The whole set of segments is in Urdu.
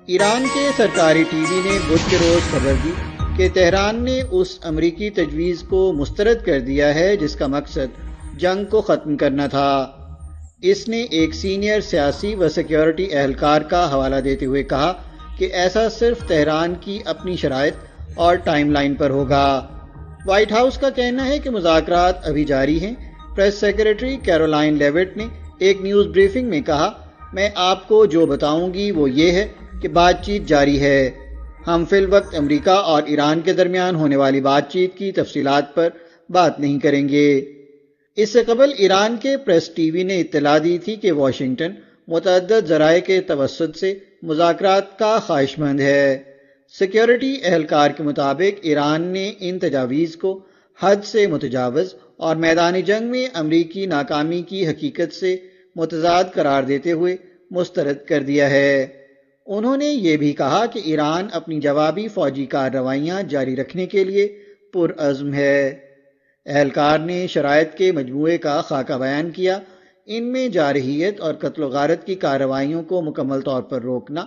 ایران کے سرکاری ٹی وی نے بدھ کے روز خبر دی کہ تہران نے اس امریکی تجویز کو مسترد کر دیا ہے جس کا مقصد جنگ کو ختم کرنا تھا۔ اس نے ایک سینئر سیاسی و سیکیورٹی اہلکار کا حوالہ دیتے ہوئے کہا کہ ایسا صرف تہران کی اپنی شرائط اور ٹائم لائن پر ہوگا۔ وائٹ ہاؤس کا کہنا ہے کہ مذاکرات ابھی جاری ہیں۔ پریس سیکریٹری کیرولائن لیوٹ نے ایک نیوز بریفنگ میں کہا، میں آپ کو جو بتاؤں گی وہ یہ ہے کہ بات چیت جاری ہے۔ ہم فی الوقت امریکہ اور ایران کے درمیان ہونے والی بات چیت کی تفصیلات پر بات نہیں کریں گے۔ اس سے قبل ایران کے پریس ٹی وی نے اطلاع دی تھی کہ واشنگٹن متعدد ذرائع کے توسط سے مذاکرات کا خواہش مند ہے۔ سیکیورٹی اہلکار کے مطابق ایران نے ان تجاویز کو حد سے متجاوز اور میدان جنگ میں امریکی ناکامی کی حقیقت سے متضاد قرار دیتے ہوئے مسترد کر دیا ہے۔ انہوں نے یہ بھی کہا کہ ایران اپنی جوابی فوجی کارروائیاں جاری رکھنے کے لیے پرعزم ہے۔ اہلکار نے شرائط کے مجموعے کا خاکہ بیان کیا۔ ان میں جارحیت اور قتل و غارت کی کارروائیوں کو مکمل طور پر روکنا،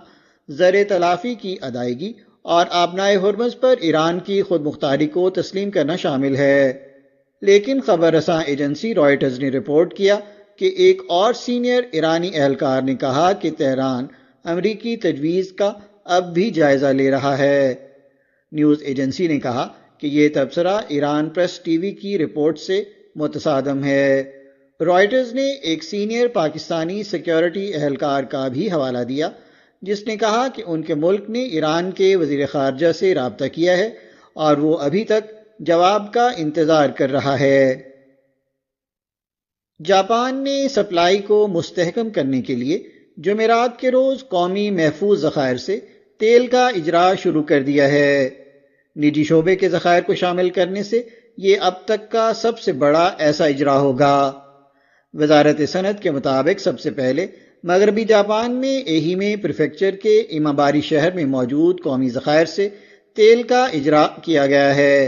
زر تلافی کی ادائیگی اور آبنائے ہرمز پر ایران کی خود مختاری کو تسلیم کرنا شامل ہے۔ لیکن خبر رساں ایجنسی رائٹرز نے رپورٹ کیا کہ ایک اور سینئر ایرانی اہلکار نے کہا کہ تہران امریکی تجویز کا اب بھی جائزہ لے رہا ہے۔ نیوز ایجنسی نے کہا کہ یہ تبصرہ ایران پریس ٹی وی کی رپورٹ سے متصادم ہے۔ رائٹرز نے ایک سینئر پاکستانی سیکیورٹی اہلکار کا بھی حوالہ دیا جس نے کہا کہ ان کے ملک نے ایران کے وزیر خارجہ سے رابطہ کیا ہے اور وہ ابھی تک جواب کا انتظار کر رہا ہے۔ جاپان نے سپلائی کو مستحکم کرنے کے لیے جمعرات کے روز قومی محفوظ ذخائر سے تیل کا اجراء شروع کر دیا ہے۔ نجی شعبے کے ذخائر کو شامل کرنے سے یہ اب تک کا سب سے بڑا ایسا اجراء ہوگا۔ وزارت صنعت کے مطابق سب سے پہلے مغربی جاپان میں ایہیمے پریفیکچر کے ایماباری شہر میں موجود قومی ذخائر سے تیل کا اجراء کیا گیا ہے۔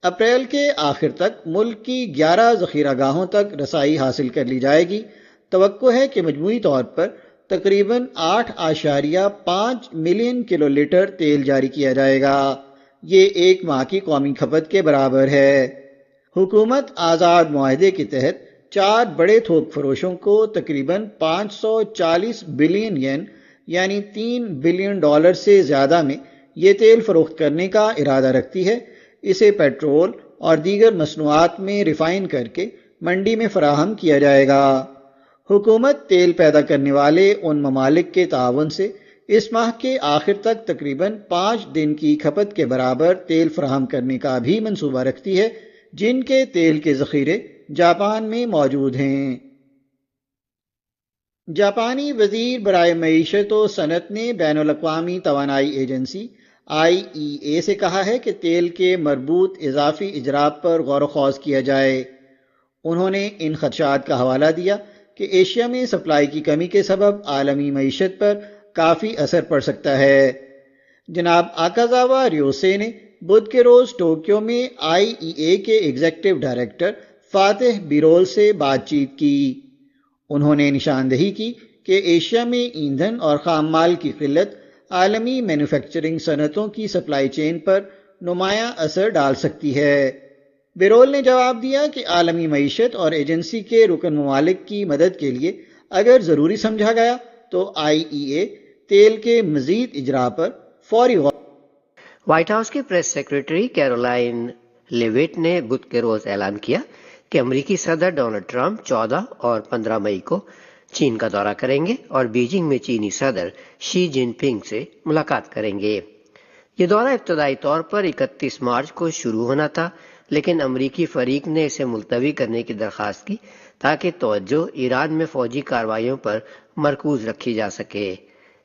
اپریل کے آخر تک ملک کی 11 ذخیرہ گاہوں تک رسائی حاصل کر لی جائے گی۔ توقع ہے کہ مجموعی طور پر تقریباً 8.5 ملین کلو لیٹر تیل جاری کیا جائے گا۔ یہ ایک ماہ کی قومی کھپت کے برابر ہے۔ حکومت آزاد معاہدے کے تحت 4 بڑے تھوک فروشوں کو تقریباً 540 بلین ین یعنی $3 بلین سے زیادہ میں یہ تیل فروخت کرنے کا ارادہ رکھتی ہے۔ اسے پیٹرول اور دیگر مصنوعات میں ریفائن کر کے منڈی میں فراہم کیا جائے گا۔ حکومت تیل پیدا کرنے والے ان ممالک کے تعاون سے اس ماہ کے آخر تک تقریباً 5 دن کی کھپت کے برابر تیل فراہم کرنے کا بھی منصوبہ رکھتی ہے جن کے تیل کے ذخیرے جاپان میں موجود ہیں۔ جاپانی وزیر برائے معیشت و صنعت نے بین الاقوامی توانائی ایجنسی IEA سے کہا ہے کہ تیل کے مربوط اضافی اجراء پر غور و خوض کیا جائے۔ انہوں نے ان خدشات کا حوالہ دیا کہ ایشیا میں سپلائی کی کمی کے سبب عالمی معیشت پر کافی اثر پڑ سکتا ہے۔ جناب آکازاوا ریوسے نے بدھ کے روز ٹوکیو میں IEA کے ایگزیکٹو ڈائریکٹر فاتح بیرول سے بات چیت کی۔ انہوں نے نشاندہی کی کہ ایشیا میں ایندھن اور خام مال کی قلت عالمی مینوفیکچرنگ صنعتوں کی سپلائی چین پر نمایاں اثر ڈال سکتی ہے۔ بیرول نے جواب دیا کہ عالمی معیشت اور ایجنسی کے رکن ممالک کی مدد کے لیے اگر ضروری سمجھا گیا تو IEA تیل کے مزید اجراء پر فوری غور۔ وائٹ ہاؤس کے پریس سیکریٹری کیرولائن لیوٹ نے بدھ کے روز اعلان کیا کہ امریکی صدر ڈونلڈ ٹرمپ 14 اور 15 مئی کو چین کا دورہ کریں گے اور بیجنگ میں چینی صدر شی جن پنگ سے ملاقات کریں گے۔ یہ دورہ ابتدائی طور پر 31 مارچ کو شروع ہونا تھا لیکن امریکی فریق نے اسے ملتوی کرنے کی درخواست کی تاکہ توجہ ایران میں فوجی کارروائیوں پر مرکوز رکھی جا سکے۔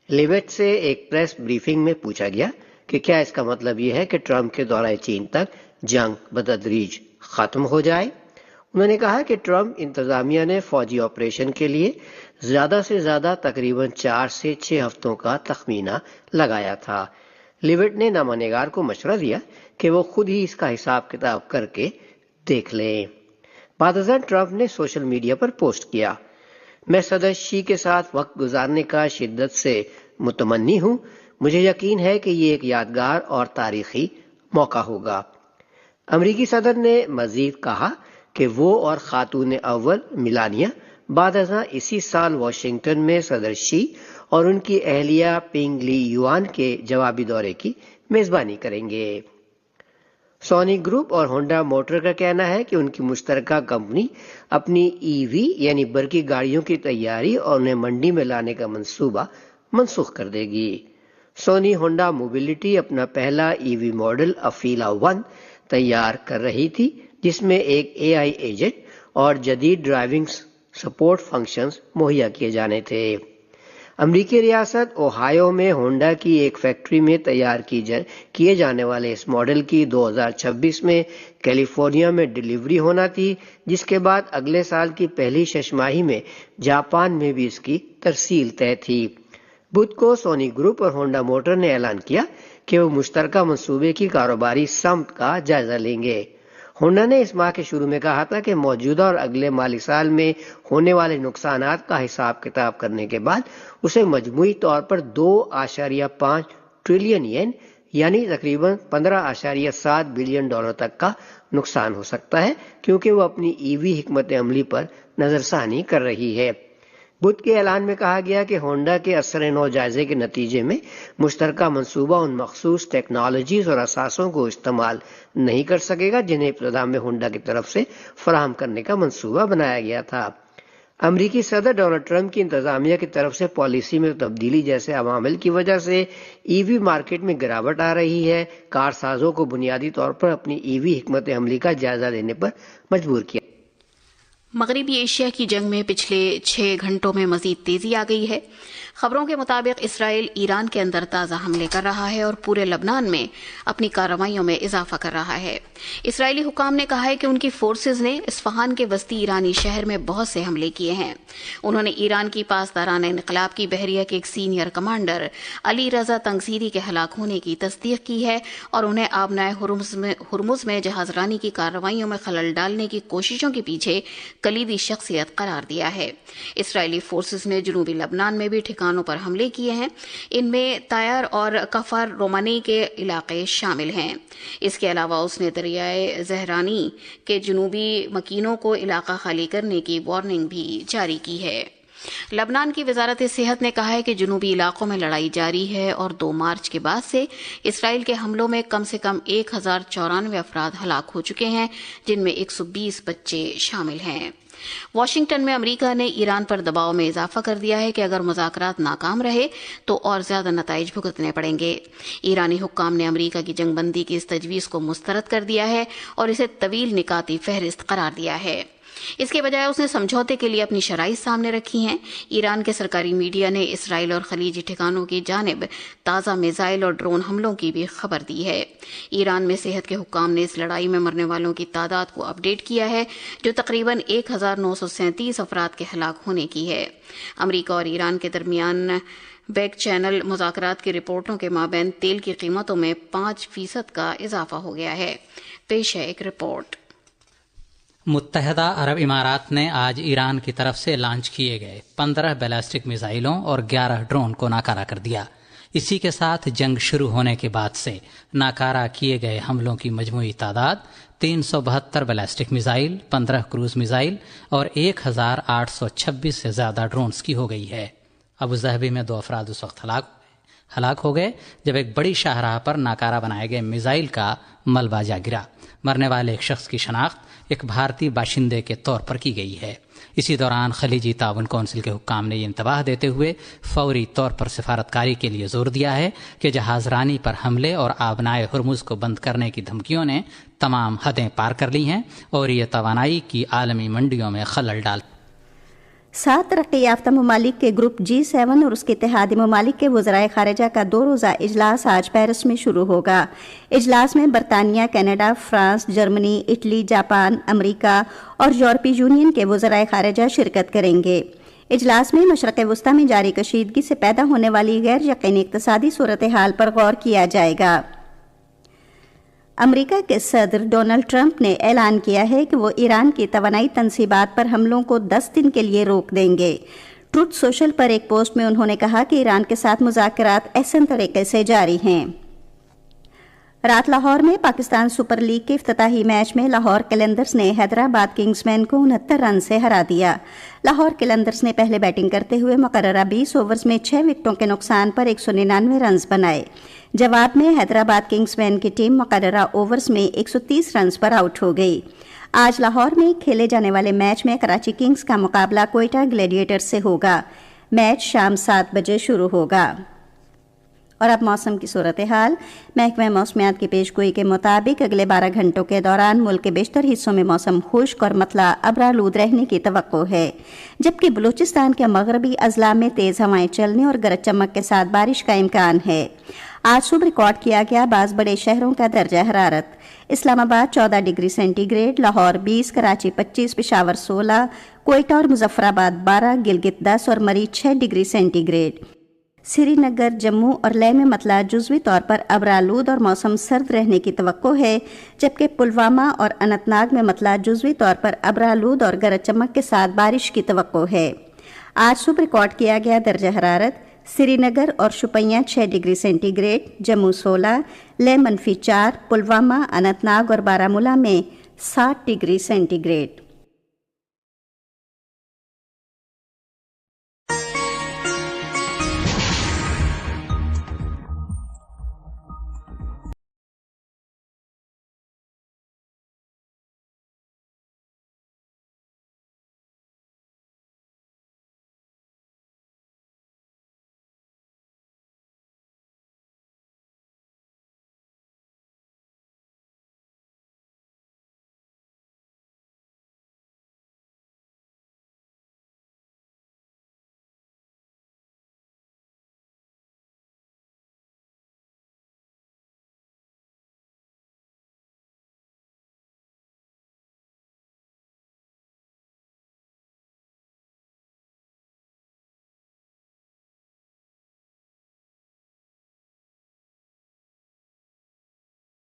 لیوٹ سے ایک پریس بریفنگ میں پوچھا گیا کہ کیا اس کا مطلب یہ ہے کہ ٹرمپ کے دورہ چین تک جنگ بتدریج ختم ہو جائے؟ انہوں نے کہا کہ ٹرمپ انتظامیہ نے فوجی آپریشن کے لیے زیادہ سے زیادہ تقریباً 4 سے 6 ہفتوں کا تخمینہ لگایا تھا۔ لیوٹ نے نامہ نگار کو مشورہ دیا کہ وہ خود ہی اس کا حساب کتاب کر کے دیکھ لیں۔ بعد ازاں ٹرمپ نے سوشل میڈیا پر پوسٹ کیا، میں صدر شی کے ساتھ وقت گزارنے کا شدت سے متمنی ہوں. مجھے یقین ہے کہ یہ ایک یادگار اور تاریخی موقع ہوگا. امریکی صدر نے مزید کہا کہ وہ اور خاتون اول میلانیا بعد ازاں اسی سال واشنگٹن میں صدر شی اور ان کی اہلیہ پینگ لی یوان کے جوابی دورے کی میزبانی کریں گے. سونی گروپ اور ہونڈا موٹر کا کہنا ہے کہ ان کی مشترکہ کمپنی اپنی ای وی یعنی برقی گاڑیوں کی تیاری اور انہیں منڈی میں لانے کا منصوبہ منسوخ کر دے گی. سونی ہونڈا موبلٹی اپنا پہلا ای وی ماڈل افیلا 1 تیار کر رہی تھی جس میں ایک اے آئی ایجنٹ اور جدید ڈرائیونگ سپورٹ فنکشنز مہیا کیے جانے تھے. امریکی ریاست اوہایو میں ہونڈا کی ایک فیکٹری میں تیار کیے جانے والے اس ماڈل کی 2026 میں کیلیفورنیا میں ڈیلیوری ہونا تھی، جس کے بعد اگلے سال کی پہلی شش ماہی میں جاپان میں بھی اس کی ترسیل طے تھی. بدھ کو سونی گروپ اور ہونڈا موٹر نے اعلان کیا کہ وہ مشترکہ منصوبے کی کاروباری سمت کا جائزہ لیں گے. ہونڈا نے اس ماہ کے شروع میں کہا تھا کہ موجودہ اور اگلے مالی سال میں ہونے والے نقصانات کا حساب کتاب کرنے کے بعد اسے مجموعی طور پر 2.5 ٹریلین ین یعنی تقریباً $15.7 بلین تک کا نقصان ہو سکتا ہے، کیونکہ وہ اپنی ای وی حکمت عملی پر نظر ثانی کر رہی ہے. بدھ کے اعلان میں کہا گیا کہ ہونڈا کے اثر نو جائزے کے نتیجے میں مشترکہ منصوبہ ان مخصوص ٹیکنالوجیز اور اثاثوں کو استعمال نہیں کر سکے گا جنہیں ابتدا میں ہونڈا کی طرف سے فراہم کرنے کا منصوبہ بنایا گیا تھا. امریکی صدر ڈونلڈ ٹرمپ کی انتظامیہ کی طرف سے پالیسی میں تبدیلی جیسے عوامل کی وجہ سے ای وی مارکیٹ میں گراوٹ آ رہی ہے. کار سازوں کو بنیادی طور پر اپنی ای وی حکمت عملی کا جائزہ لینے پر مجبور کیا. مغربی ایشیا کی جنگ میں پچھلے 6 گھنٹوں میں مزید تیزی آ گئی ہے. خبروں کے مطابق اسرائیل ایران کے اندر تازہ حملے کر رہا ہے اور پورے لبنان میں اپنی کارروائیوں میں اضافہ کر رہا ہے. اسرائیلی حکام نے کہا ہے کہ ان کی فورسز نے اصفہان کے وسطی ایرانی شہر میں بہت سے حملے کیے ہیں. انہوں نے ایران کی پاسداران انقلاب کی بحریہ کے ایک سینئر کمانڈر علی رضا تنگزیری کے ہلاک ہونے کی تصدیق کی ہے اور انہیں آبنائے ہرمز میں جہاز رانی کی کارروائیوں میں خلل ڈالنے کی کوششوں کے پیچھے کلیدی شخصیت قرار دیا ہے. اسرائیلی فورسز نے جنوبی لبنان میں بھی ٹھکانوں پر حملے کیے ہیں. ان میں تائر اور کفر رومانی کے علاقے شامل ہیں. اس کے علاوہ اس نے دریائے زہرانی کے جنوبی مکینوں کو علاقہ خالی کرنے کی وارننگ بھی جاری کی ہے. لبنان کی وزارت صحت نے کہا ہے کہ جنوبی علاقوں میں لڑائی جاری ہے اور 2 مارچ کے بعد سے اسرائیل کے حملوں میں کم سے کم 1094 افراد ہلاک ہو چکے ہیں، جن میں 120 بچے شامل ہیں. واشنگٹن میں امریکہ نے ایران پر دباؤ میں اضافہ کر دیا ہے کہ اگر مذاکرات ناکام رہے تو اور زیادہ نتائج بھگتنے پڑیں گے. ایرانی حکام نے امریکہ کی جنگ بندی کی اس تجویز کو مسترد کر دیا ہے اور اسے طویل نکاتی فہرست قرار دیا ہے. اس کے بجائے اس نے سمجھوتے کے لیے اپنی شرائط سامنے رکھی ہیں. ایران کے سرکاری میڈیا نے اسرائیل اور خلیجی ٹھکانوں کی جانب تازہ میزائل اور ڈرون حملوں کی بھی خبر دی ہے. ایران میں صحت کے حکام نے اس لڑائی میں مرنے والوں کی تعداد کو اپ ڈیٹ کیا ہے، جو تقریباً 1937 افراد کے ہلاک ہونے کی ہے. امریکہ اور ایران کے درمیان بیک چینل مذاکرات کی رپورٹوں کے مابین تیل کی قیمتوں میں 5% کا اضافہ ہو گیا ہے. پیش ہے ایک رپورٹ. متحدہ عرب امارات نے آج ایران کی طرف سے لانچ کیے گئے 15 بیلسٹک میزائلوں اور 11 ڈرون کو ناکارہ کر دیا. اسی کے ساتھ جنگ شروع ہونے کے بعد سے ناکارہ کیے گئے حملوں کی مجموعی تعداد 372 بیلسٹک میزائل، 15 کروز میزائل اور 1826 سے زیادہ ڈرونز کی ہو گئی ہے. ابوظہبی میں 2 افراد اس وقت ہلاک ہو گئے جب ایک بڑی شاہراہ پر ناکارہ بنائے گئے میزائل کا ملبہ جا گرا. مرنے والے ایک شخص کی شناخت ایک بھارتی باشندے کے طور پر کی گئی ہے. اسی دوران خلیجی تعاون کونسل کے حکام نے یہ انتباہ دیتے ہوئے فوری طور پر سفارتکاری کے لیے زور دیا ہے کہ جہاز رانی پر حملے اور آبنائے ہرمز کو بند کرنے کی دھمکیوں نے تمام حدیں پار کر لی ہیں اور یہ توانائی کی عالمی منڈیوں میں خلل ڈال. 7 ترقی یافتہ ممالک کے گروپ G7 اور اس کے اتحادی ممالک کے وزرائے خارجہ کا 2 روزہ اجلاس آج پیرس میں شروع ہوگا. اجلاس میں برطانیہ، کینیڈا، فرانس، جرمنی، اٹلی، جاپان، امریکہ اور یورپی یونین کے وزرائے خارجہ شرکت کریں گے. اجلاس میں مشرق وسطی میں جاری کشیدگی سے پیدا ہونے والی غیر یقینی اقتصادی صورتحال پر غور کیا جائے گا. امریکہ کے صدر ڈونلڈ ٹرمپ نے اعلان کیا ہے کہ وہ ایران کی توانائی تنصیبات پر حملوں کو 10 دن کے لیے روک دیں گے. ٹروتھ سوشل پر ایک پوسٹ میں انہوں نے کہا کہ ایران کے ساتھ مذاکرات احسن طریقے سے جاری ہیں۔ رات لاہور میں پاکستان سپر لیگ کے افتتاحی میچ میں لاہور قلندرز نے حیدرآباد کنگز مین کو 69 رن سے ہرا دیا۔ لاہور قلندرز نے پہلے بیٹنگ کرتے ہوئے مقررہ 20 اوورز میں 6 وکٹوں کے نقصان پر 199 رنز بنائے۔ جواب میں حیدرآباد کنگز مین کی ٹیم مقررہ اوورز میں 130 رنز پر آؤٹ ہو گئی۔ آج لاہور میں کھیلے جانے والے میچ میں کراچی کنگز کا مقابلہ کوئٹہ گلیڈیٹرز سے ہوگا۔ میچ شام 7 بجے شروع ہوگا۔ اور اب موسم کی صورتحال۔ محکمہ موسمیات کی پیشگوئی کے مطابق اگلے 12 گھنٹوں کے دوران ملک کے بیشتر حصوں میں موسم خشک اور مطلع ابرآلود رہنے کی توقع ہے، جبکہ بلوچستان کے مغربی اضلاع میں تیز ہوائیں چلنے اور گرج چمک کے ساتھ بارش کا امکان ہے۔ آج صبح ریکارڈ کیا گیا بعض بڑے شہروں کا درجہ حرارت: Islamabad 14 degree centigrade, Lahore 20، Karachi 25، Peshawar 16، Quetta اور مظفرآباد 12، گلگت 10 اور Murree 6 degree centigrade. Srinagar, Jammu اور لیہ میں مطلع جزوی طور پر ابرآلود اور موسم سرد رہنے کی توقع ہے، جبکہ پلوامہ اور اننت ناگ میں مطلع جزوی طور پر ابرآلود اور گرج چمک کے ساتھ بارش کی توقع ہے۔ آج صبح ریکارڈ کیا گیا درجہ حرارت: سری نگر اور Shopian 6 degree centigrade, Jammu 16، Leh -4، Pulwama, Anantnag اور بارہ مولہ میں 7 ڈگری سینٹی گریڈ۔